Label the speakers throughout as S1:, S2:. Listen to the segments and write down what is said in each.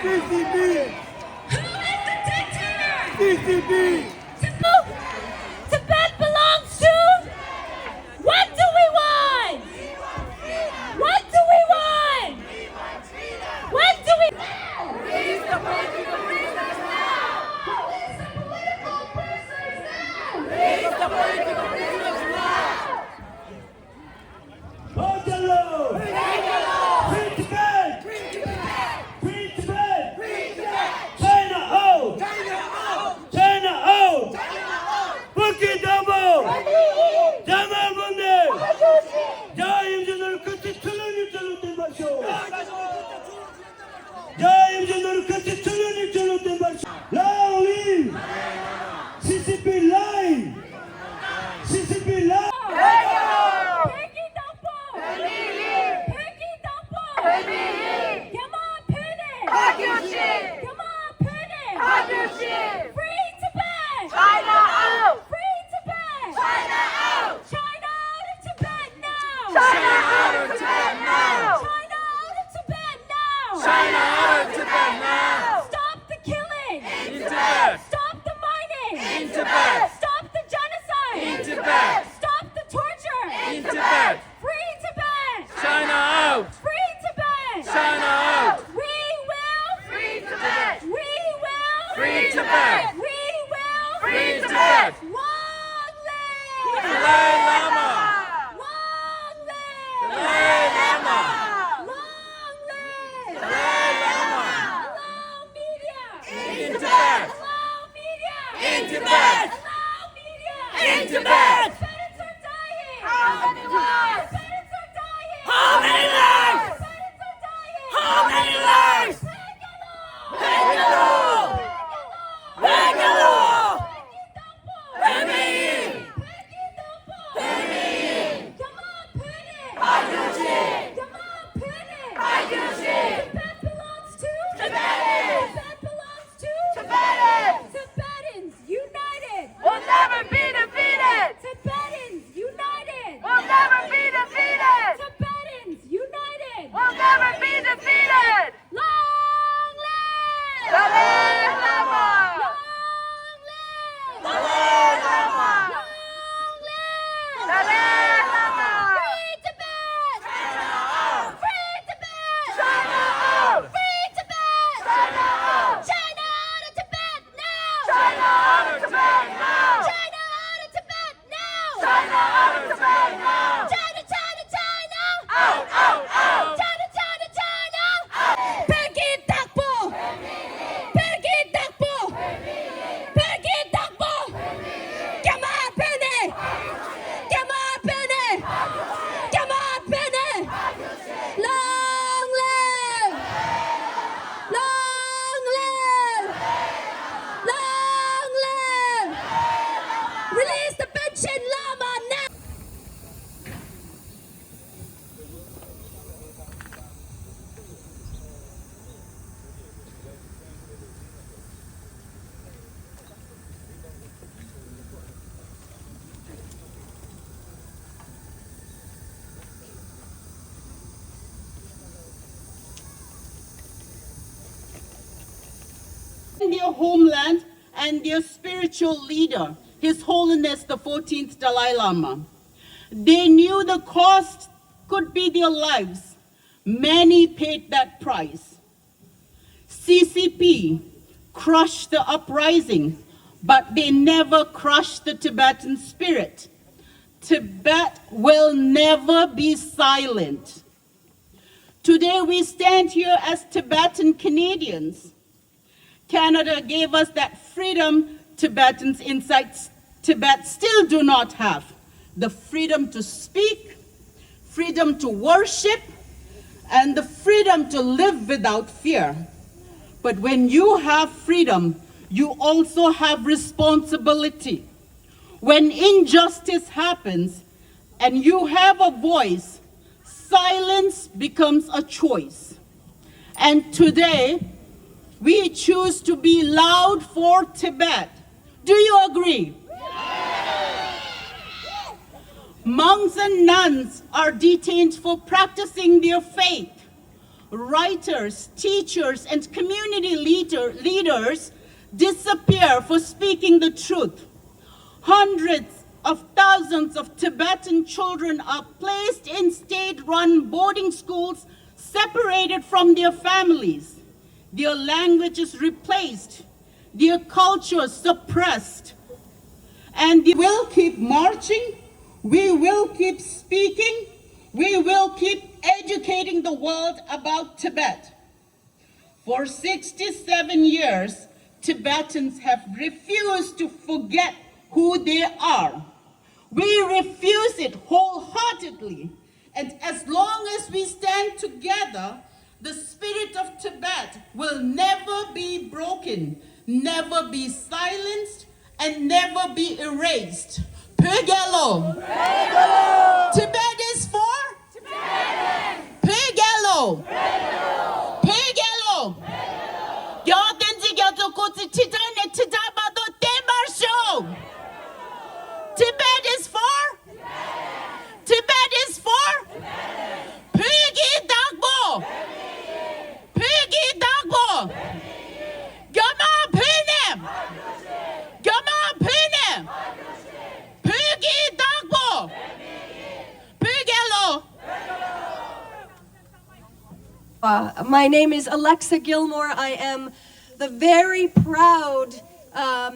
S1: CCP!
S2: Who is the dictator?
S1: CCP!
S2: Tibet belongs to? What do we want? What do we want? What do we want? Release the political prisoners now! Release the political prisoners now! Release the political prisoners now!
S1: Bangalo! Free Tibet!
S2: Free Tibet!
S1: Free Tibet!
S2: Free Tibet!
S1: China out!
S2: China out!
S1: China out!
S2: China out!
S1: Bukit Dabo! Jamal Bunde! 자임진을 끝에 틀려님 잘못된 발쇼! 자임진을 끝에 틀려님 잘못된 발쇼! 라울리! CCP line! CCP line!
S2: Free Tibet! China out! Free Tibet! China out! China out of Tibet now! China out of Tibet now! China out of Tibet now!
S3: China out of Tibet now!
S2: Stop the killing!
S3: In Tibet!
S2: Stop the mining!
S3: In Tibet!
S2: Stop the genocide!
S3: In Tibet!
S2: Stop the torture!
S3: In Tibet!
S2: Free Tibet!
S3: China out!
S2: Free Tibet!
S3: China out!
S2: We will free Tibet! We will
S3: Free Tibet!
S2: We will
S3: Free Tibet!
S2: Long live!
S3: Dalai Lama!
S2: Long live!
S3: Dalai Lama!
S2: Long live!
S3: Dalai Lama!
S2: Allow media!
S3: In Tibet!
S2: Allow media!
S3: In Tibet!
S2: Allow media!
S3: In Tibet!
S2: Tibetans are dying! How many lives? Tibetans are dying!
S3: How many lives?
S2: Tibetans are dying!
S3: How many lives? Bangalore! Bangalore! Bangalore!
S2: Come on, put it!
S3: Agushi!
S2: Come on, put it!
S3: Agushi!
S2: Tibet belongs to?
S3: Tibetans!
S2: Tibet belongs to?
S3: Tibetans!
S2: Tibetans united!
S3: We'll never be defeated!
S2: Tibetans united!
S3: We'll never be defeated!
S2: Tibetans united!
S3: We'll never be defeated!
S2: Long live!
S3: Dalai Lama!
S2: Long live!
S3: Dalai Lama!
S2: Long live!
S3: Dalai Lama!
S2: Free Tibet!
S3: China out!
S2: Free Tibet!
S3: China out!
S2: Free Tibet!
S3: China out!
S2: China out of Tibet now!
S3: China out of Tibet now!
S2: China out of Tibet now!
S3: China out of Tibet now!
S2: China, China, China!
S3: Out, out, out!
S2: China, China, China! Pergi takbo! Pergi takbo! Pergi takbo! Come on, Penny! Come on, Penny! Come on, Penny! Long live! Long live! Long live! Release the pension Lama now!
S4: Their homeland and their spiritual leader, His Holiness the 14th Dalai Lama. They knew the cost could be their lives. Many paid that price. CCP crushed the uprising, but they never crushed the Tibetan spirit. Tibet will never be silent. Today we stand here as Tibetan Canadians. Canada gave us that freedom Tibetans inside Tibet still do not have. The freedom to speak, freedom to worship, and the freedom to live without fear. But when you have freedom, you also have responsibility. When injustice happens and you have a voice, silence becomes a choice. And today, we choose to be loud for Tibet. Do you agree? Monks and nuns are detained for practicing their faith. writers, teachers, and community leaders disappear for speaking the truth. Hundreds of thousands of Tibetan children are placed in state-run boarding schools, separated from their families. Their language is replaced, their culture suppressed. And we will keep marching, we will keep speaking, we will keep educating the world about Tibet. For 67 years, Tibetans have refused to forget who they are. We refuse it wholeheartedly. And as long as we stand together, the spirit of Tibet will never be broken, never be silenced, and never be erased. Pegelo! Tibet is for? Tibetan! Pegelo! Pegelo! Tibet is for? Tibet is for? Pegi Dagbo! Pegi Dagbo! Gama Penem! Gama Penem! Pegi Dagbo! Pegelo!
S5: My name is Alexa Gilmore. I am the very proud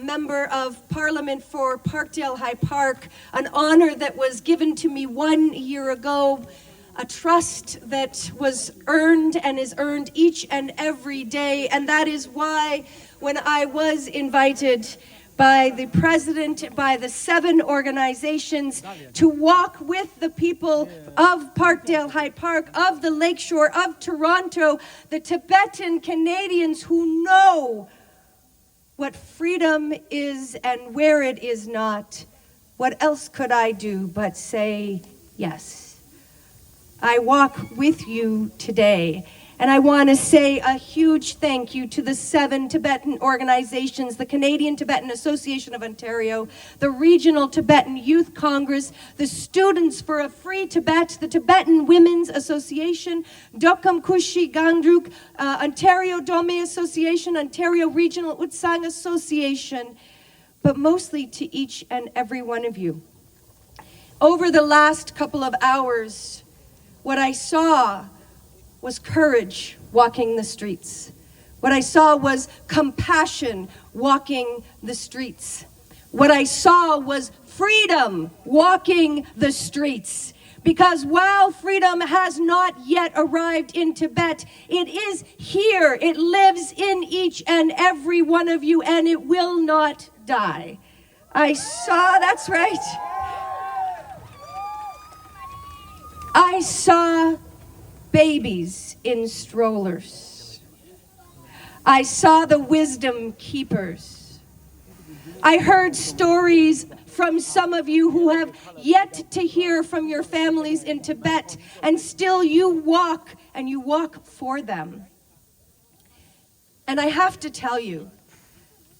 S5: member of Parliament for Parkdale High Park, an honor that was given to me 1 year ago, a trust that was earned and is earned each and every day. And that is why when I was invited by the president, by the 7 organizations to walk with the people of Parkdale High Park, of the Lakeshore, of Toronto, the Tibetan Canadians who know what freedom is and where it is not, what else could I do but say yes? I walk with you today. And I want to say a huge thank you to the 7 Tibetan organizations, the Canadian Tibetan Association of Ontario, the Regional Tibetan Youth Congress, the Students for a Free Tibet, the Tibetan Women's Association, Dokam Kushi Gangdruk, Ontario Dome Association, Ontario Regional Utsang Association, but mostly to each and every one of you. Over the last couple of hours, what I saw was courage walking the streets. What I saw was compassion walking the streets. What I saw was freedom walking the streets. Because while freedom has not yet arrived in Tibet, it is here. It lives in each and every one of you, and it will not die. I saw, that's right. I saw babies in strollers. I saw the wisdom keepers. I heard stories from some of you who have yet to hear from your families in Tibet, and still you walk, and you walk for them. And I have to tell you,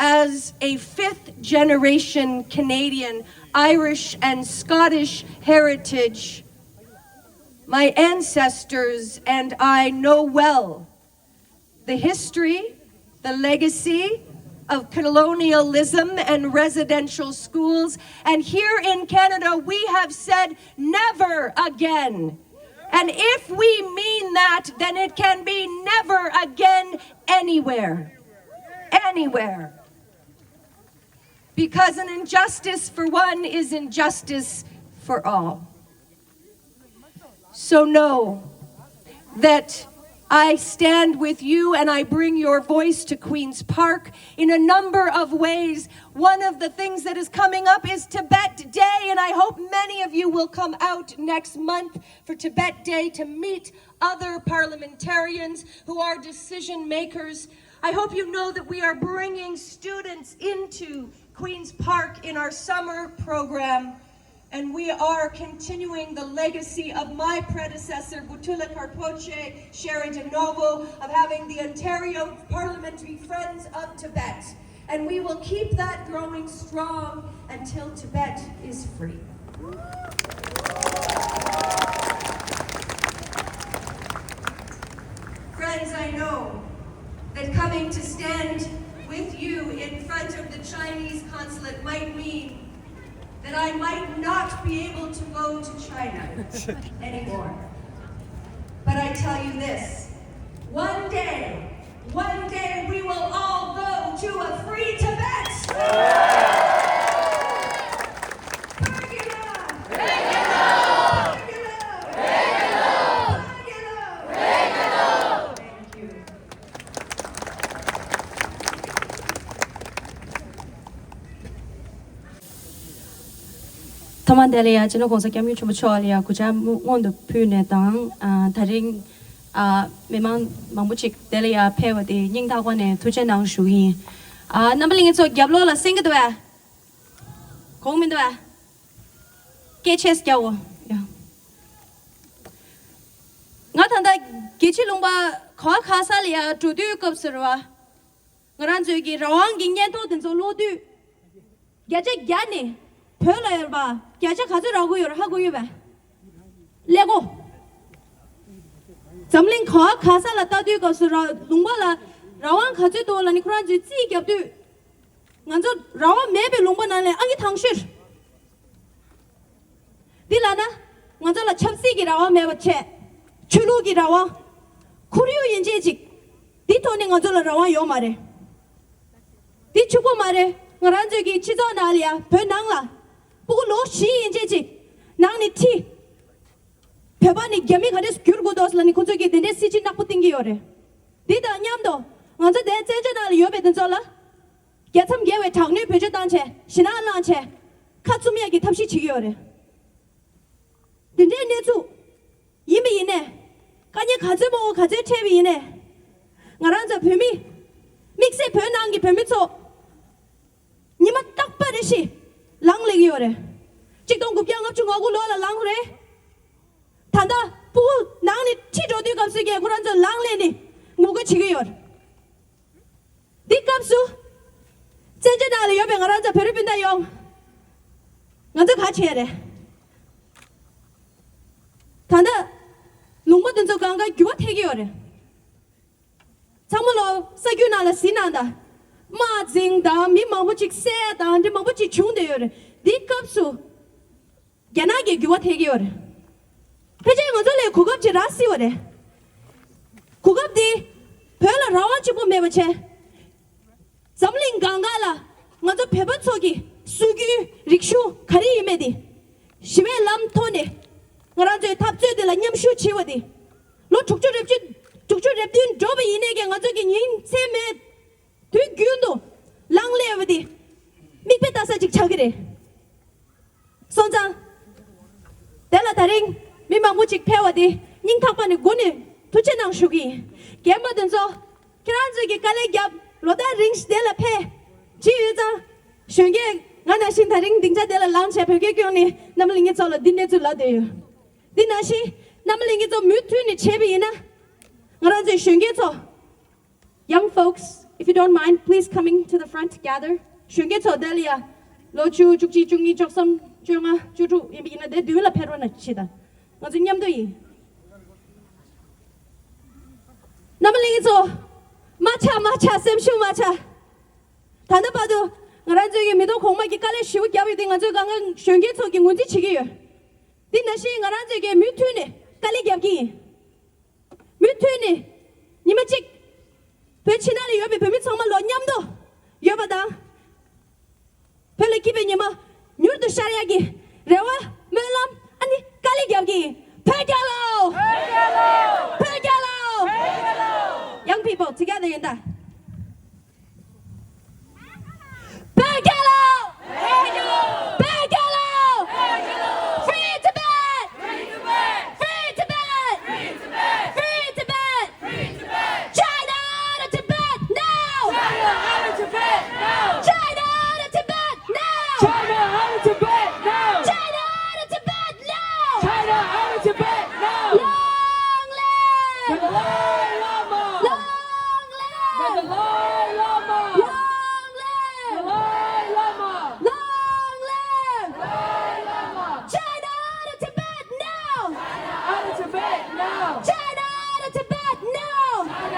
S5: as a 5th generation Canadian, Irish and Scottish heritage, my ancestors and I know well the history, the legacy of colonialism and residential schools. And here in Canada, we have said never again. And if we mean that, then it can be never again anywhere. Anywhere. Because an injustice for one is injustice for all. So know that I stand with you and I bring your voice to Queen's Park in a number of ways. One of the things that is coming up is Tibet Day, and I hope many of you will come out next month for Tibet Day to meet other parliamentarians who are decision makers. I hope you know that we are bringing students into Queen's Park in our summer program. And we are continuing the legacy of my predecessor, Butula Karpoche, Sherry DeNovo, of having the Ontario Parliamentary Friends of Tibet. And we will keep that growing strong until Tibet is free. times I know that coming to stand with you in front of the Chinese consulate might mean that I might not be able to go to China anymore. But I tell you this, one day we will all go to a free Tibet.
S6: Tamandelia jino kongsa kami chubu cholia kuja ngondo pune dang taring memang mambuchik delia pewa de ning da wane tuje nang shuyi namling so gyablo la sing de wa kongmin de wa ke ches gyawo ya nga thanda gechi longba kha khasa lia tudu kopsirwa ngaran jogi rawang gingen to den so lodu gyaje gyane 별로 봐. 겨자 가져라고요 하고요 봐. 레고. 점링 거 가사라 따도 거스라 롱발라 라왕 가져도라니 그런지 찌겹도. 먼저 라왕 매베 롱발나래 아기 당실. 딜라나 먼저라 첩시기 라왕 매버체. 추루기 라왕. 쿠리오 인제직. 디토닝 먼저라 라왕 요 말에. 디 추고 말에. ngranjegi chizo nalia penangla 보고 로시 인제지 나니 티 배반이 겸이 가려서 규르고도스라니 고저기 내 시진 낙부 땡기요래 니다 냠도 먼저 내 제전할 옆에든 절라 개참 개회 장례 배제 단체 신안란체 카츠미야기 탑시 지기요래 근데 내주 이미 이네 까니 가져보고 가져 채비 이네 ngran자 뱀이 믹세 변한기 뱀이서 니마 딱 빠르시 랑leg이 오래. 직동 급양 업중 하고 로라 랑그래. 단다 보고 랑니 치조디 값이게 그런저 랑레니 뭐가 지게요. 네 값수 제제나리 옆에 가란자 배를 빈다 용. 먼저 같이 해야 돼. 단다 농부든 저 강가 규와 태기요래. 참말로 사규나라 신난다. 마징다 미망부직 세다 근데 망부직 중대요래 니값수 게나게 규와 태기요래 회장이 먼저래 고급지 라시요래 고급디 별로 라완치 보매버체 점링 강가라 먼저 배번속이 수규 릭슈 가리 이메디 시외 람토네 ngranje 탑주들 냠슈 치워디 로 족주랩진 조베 이내게 nga저기 님 세메 뒤균도 랑레어디 미페다사직 차그래 선장 델라 다링 미망무직 페워디 닝탁반의 고네 도체낭 슈기 게마든서 키란즈기 깔레갑 로다 링스 델라 페 지유자 쉔게 나나신 다링 딩자 델라 랑체 페게교니 남링이 절라 딘네줄라데요 딘나시 남링이 저 뮤투니 체비이나 ngranje 쉔게 저 young folks if you don't mind, please coming to the front, gather. Shunge to delia, lochu chukchi chungi choksam chunga chuchu imbina de duela perona chida. Ngazi nyamdo yi. Namalingi to macha semshu macha. Tanda padu ngaranjogi mido kongmaki kale shiwu gyabi di ngajo gangan shunge to ki ngunji chigiyo. Di nashi ngaranjogi mutune kale gyabgi. Mutune nimachik 배치나리 옆에 뱀이 정말 너냠도 여봐다 별로 기분이마 뉴르도 샤리야기 레와 멜람 아니 깔리기야기 페갈로 young people together in that 페갈로 free Tibet free Tibet China China to Tibet, no!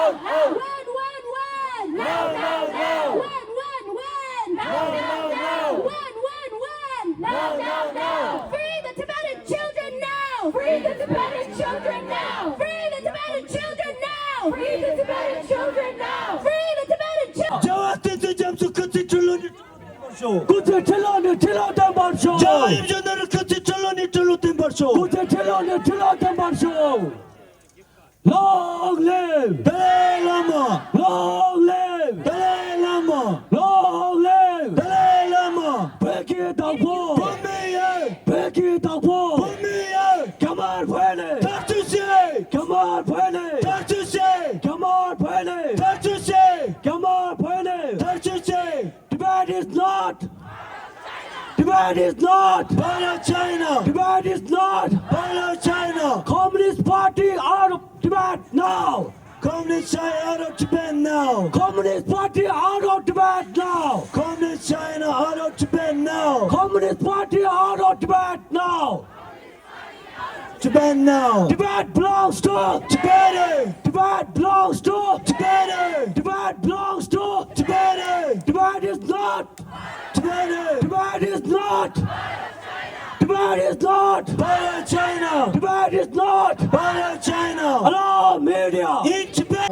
S6: When?
S3: No.
S6: When?
S3: No.
S6: When? Free the Tibetan children now! Free the Tibetan children now! Free the Tibetan children now! Free the Tibetan children now! Free the Tibetan children!
S1: 저한테 잠수 끝에 출렁이
S7: 구체 칠런이 칠런된 발쇼
S1: 자 임전들을 끝에 출렁이 출렁된 발쇼
S7: 구체 칠런이 칠런된 발쇼 Long live
S1: 달라이 라마
S7: Long live
S1: 달라이 라마
S7: Long live
S1: 달라이 라마
S7: 백기 당포
S1: 분명히
S7: 백기 당포
S1: 분명히
S7: 가만 보내
S1: 닥주시
S7: 가만 보내
S1: 닥주시
S7: 가만 보내
S1: 닥주시
S7: 가만 보내
S1: 닥주시
S7: Tibet is not Tibet is not
S1: Bala China
S7: Tibet is not
S1: Bala China
S7: Communist Party out of Tibet now
S1: Communist China out of Tibet now
S7: Communist Party out of Tibet now
S1: Communist China out of Tibet now
S7: Communist Party out of Tibet now
S1: Tibet now
S7: Tibet belongs to
S1: Tibetan
S7: Tibet belongs to
S1: Tibetan
S7: Tibet belongs to
S1: Tibetan
S7: Tibet is not
S1: Tibetan
S7: Tibet is not Tibet is not
S1: Bala China
S7: Tibet is not
S1: Bala China
S7: Hello media
S1: in Tibet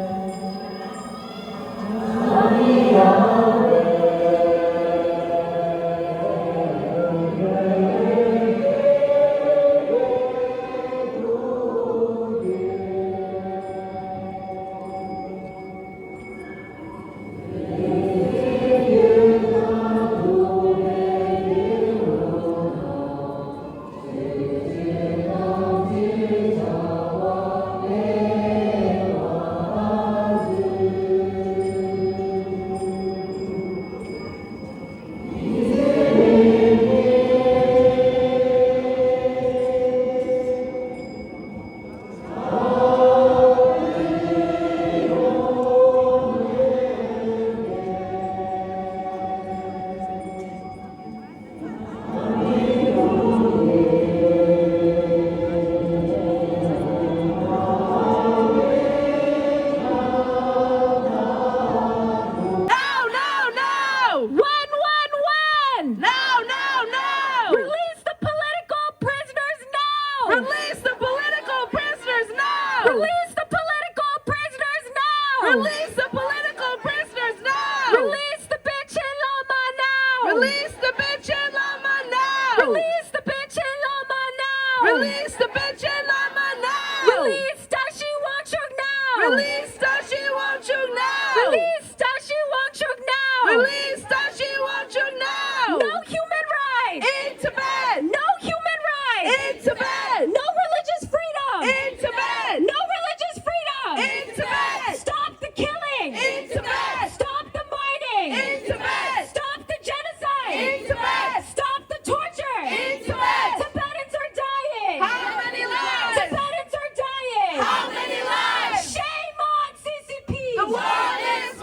S2: Release the political prisoners now!
S3: Release the political prisoners now!
S2: Release the political prisoners now!
S3: Release the political prisoners now!
S2: Release the bitch and Lama now!
S3: Release the bitch and Lama now!
S2: Release the bitch and Lama now!
S3: Release the bitch and Lama now!
S2: Release Tashi Wangchuk now!
S3: Release Tashi Wangchuk now!
S2: Release Tashi Wangchuk now!
S3: Release Tashi Wangchuk now!
S2: No human rights!
S3: In Tibet!
S2: No human rights!
S3: In Tibet!
S2: No religious freedom!
S3: In Tibet!
S2: No religious freedom!
S3: In Tibet!
S2: Stop the killing!
S3: In Tibet!
S2: Stop the mining!
S3: In Tibet!
S2: Stop the genocide!
S3: In Tibet!
S2: Stop the torture!
S3: In Tibet!
S2: Tibetans are dying!
S3: How many lives?
S2: Tibetans are dying!
S3: How many lives?
S2: Shame on CCP!
S3: The world is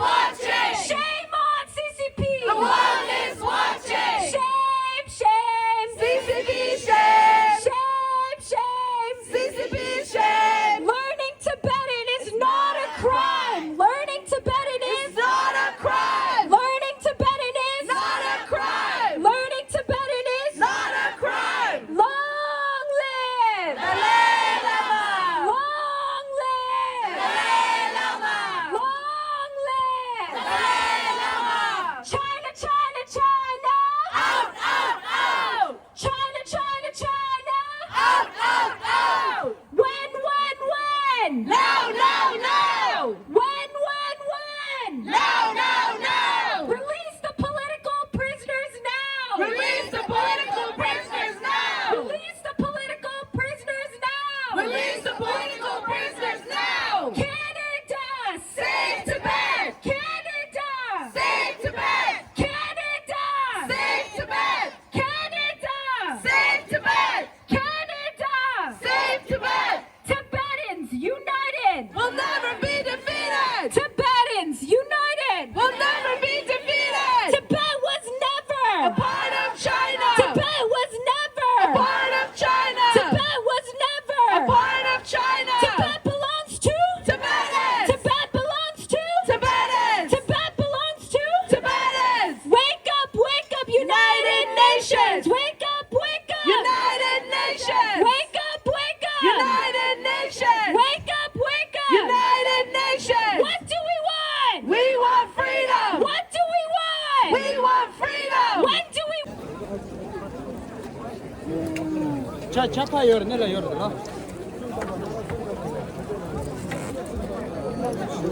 S8: 차파 열어 내려 열어.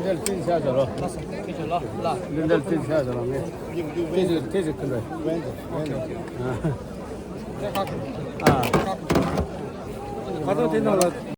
S9: 늘 뛴사더라. 늘 뛴사더라. 대저 근데. 아. 가도 되나?